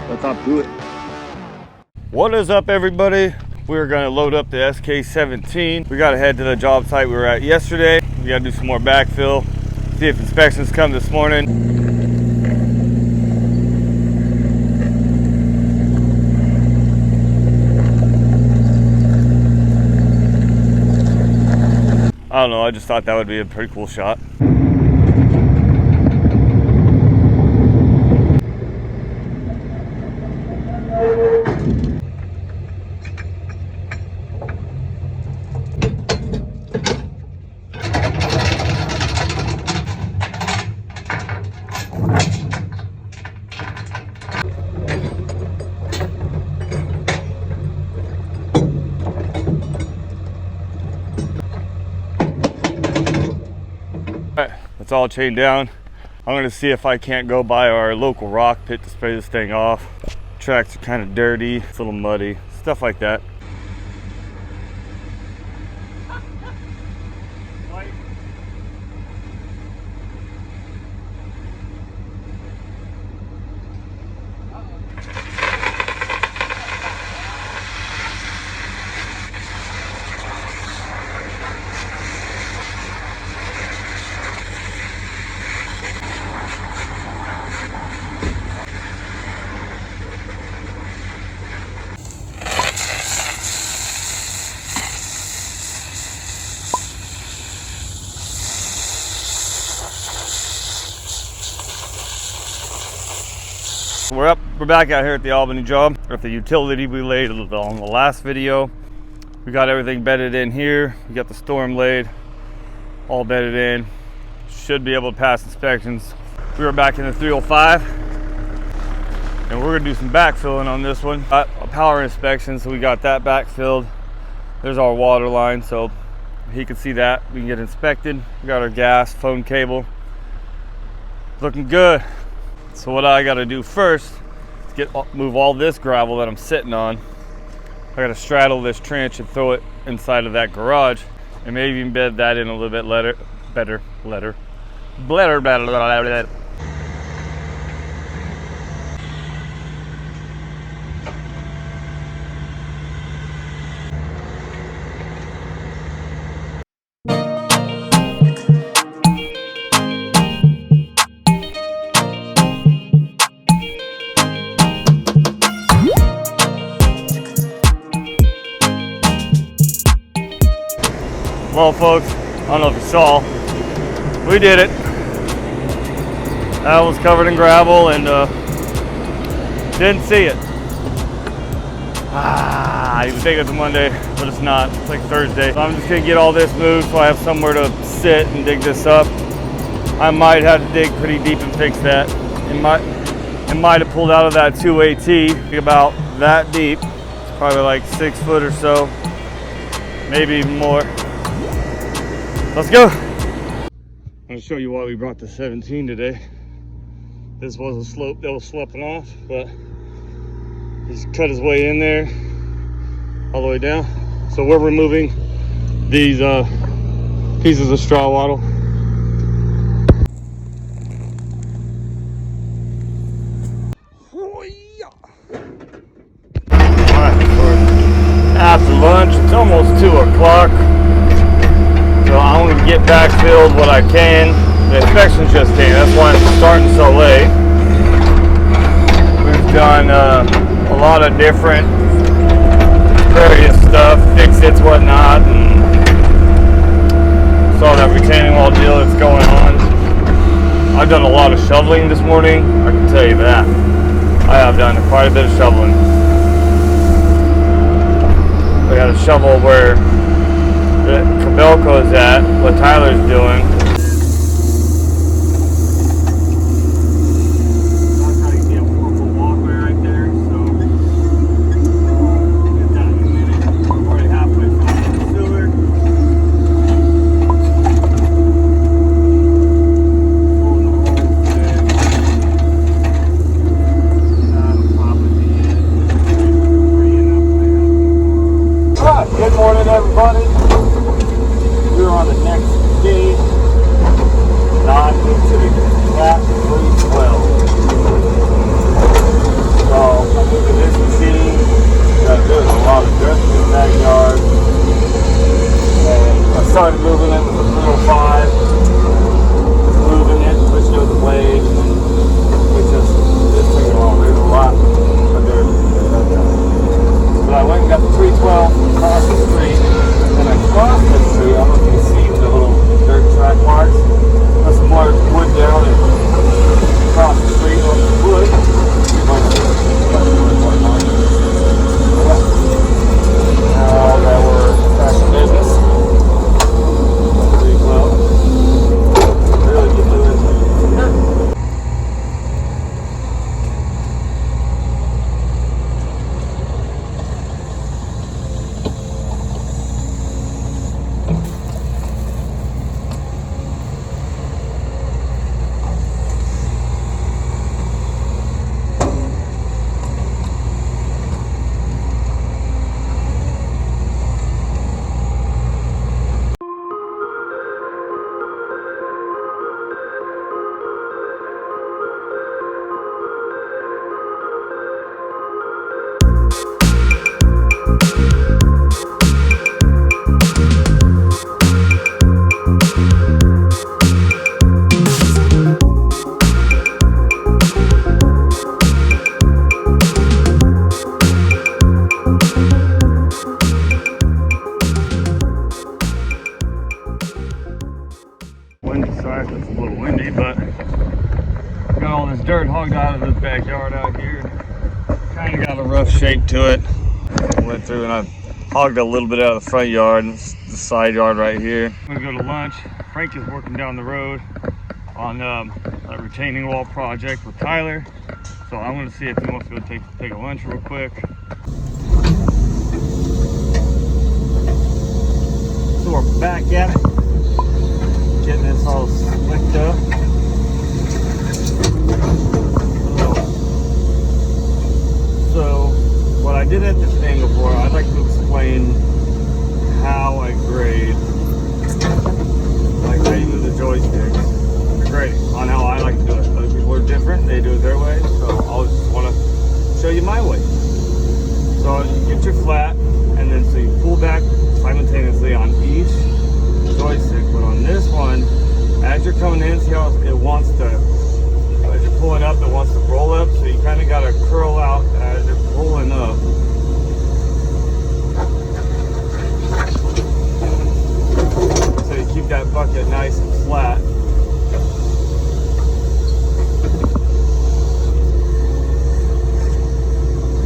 Let's hop to it. What is up, everybody? We're gonna load up the SK17. We gotta head to the job site we were at yesterday. We gotta do some more backfill, see if inspections come this morning. I don't know, I just thought that would be a pretty cool shot. Alright, it's all chained down. I'm gonna see if I can't go by our local rock pit to spray this thing off. Tracks are kind of dirty, it's a little muddy, stuff like that. We're back out here at the Albany job at the utility we laid on the last video. We got everything bedded in here. We got the storm laid, all bedded in. Should be able to pass inspections. We were back in the 305, and we're gonna do some backfilling on this one. Got a power inspection, so we got that backfilled. There's our water line, so he can see that. We can get inspected. We got our gas, phone cable. Looking good. So what I gotta do first is move all this gravel that I'm sitting on. I gotta straddle this trench and throw it inside of that garage, and maybe even bed that in a little bit better. Well, folks, I don't know if you saw, we did it. That was covered in gravel and didn't see it. You would think it's a Monday, but it's not. It's like Thursday. So I'm just gonna get all this moved so I have somewhere to sit and dig this up. I might have to dig pretty deep and fix that. It might have pulled out of that 2AT about that deep. It's probably like 6 foot or so, maybe even more. Let's go. I'm gonna show you why we brought the 17 today. This was a slope that was slipping off, but he's cut his way in there all the way down. So we're removing these pieces of straw wattle. Alright, we're after lunch. It's almost 2 o'clock. So I'm going to get backfilled what I can. The inspections just came, that's why I'm starting so late. We've done a lot of different various stuff, fix-its, whatnot, and saw that retaining wall deal that's going on. I've done a lot of shoveling this morning, I can tell you that. I have done quite a bit of shoveling. We had a shovel where the Cabelco is at, what Tyler's doing. That's how you see a 4-foot walkway right there, so get that in a minute. We're already halfway through the sewer. Pulling the holes in. That'll probably be it. Alright, good morning, everybody. We're on the next day Sorry if it's a little windy, but got all this dirt hogged out of this backyard out here. Kind of got a rough shape to it. Went through and I hogged a little bit out of the front yard and the side yard right here. I'm gonna go to lunch. Frank is working down the road on a retaining wall project with Tyler, so I want to see if he wants to go take a lunch real quick. So we're back at it. Getting this all slicked up. So what I did at this angle for, I'd like to explain how I grade, like how you do the joysticks, the grading, on how I like to do it. Other people are different, they do it their way, so I'll just want to show you my way. So you get your flat, and then so you pull back simultaneously on each joystick, but on this one, as you're coming in, see how it wants to, as you're pulling up, it wants to roll up, so you kind of got to curl out as you're pulling up. So you keep that bucket nice and flat.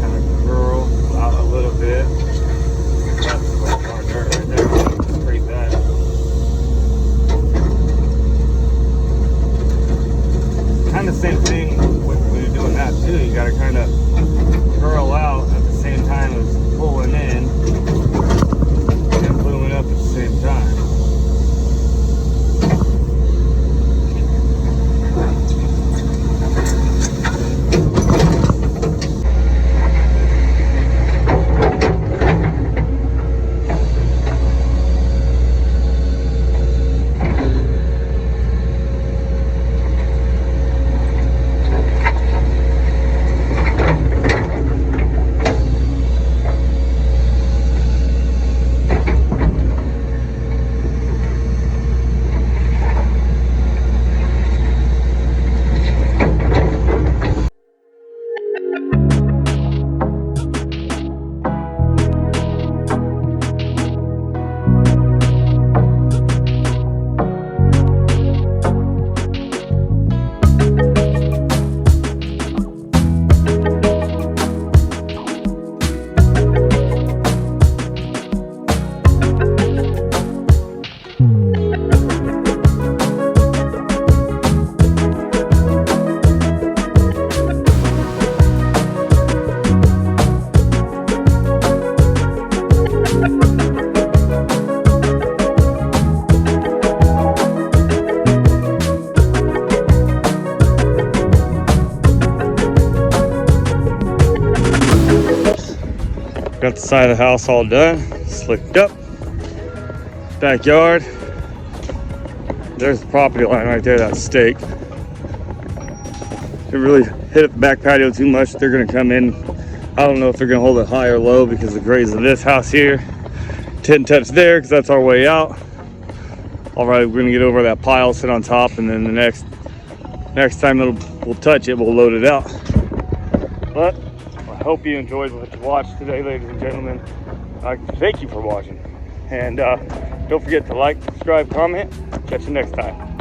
Kind of curl out a little bit. That's a little more dirt right there. Straight that. Kind of same thing when you're doing that too. You got to kind of curl out at the same time as pulling in and gluing up at the same time. Got the side of the house all done, slicked up. Backyard. There's the property line right there, that stake. Didn't really hit up the back patio too much. They're gonna come in. I don't know if they're gonna hold it high or low because the grades of this house here. Didn't touch there because that's our way out. All right, we're gonna get over that pile, sit on top, and then the next time we'll touch it, we'll load it out. But I hope you enjoyed what you watched today, ladies and gentlemen. Thank you for watching. And don't forget to like, subscribe, comment. Catch you next time.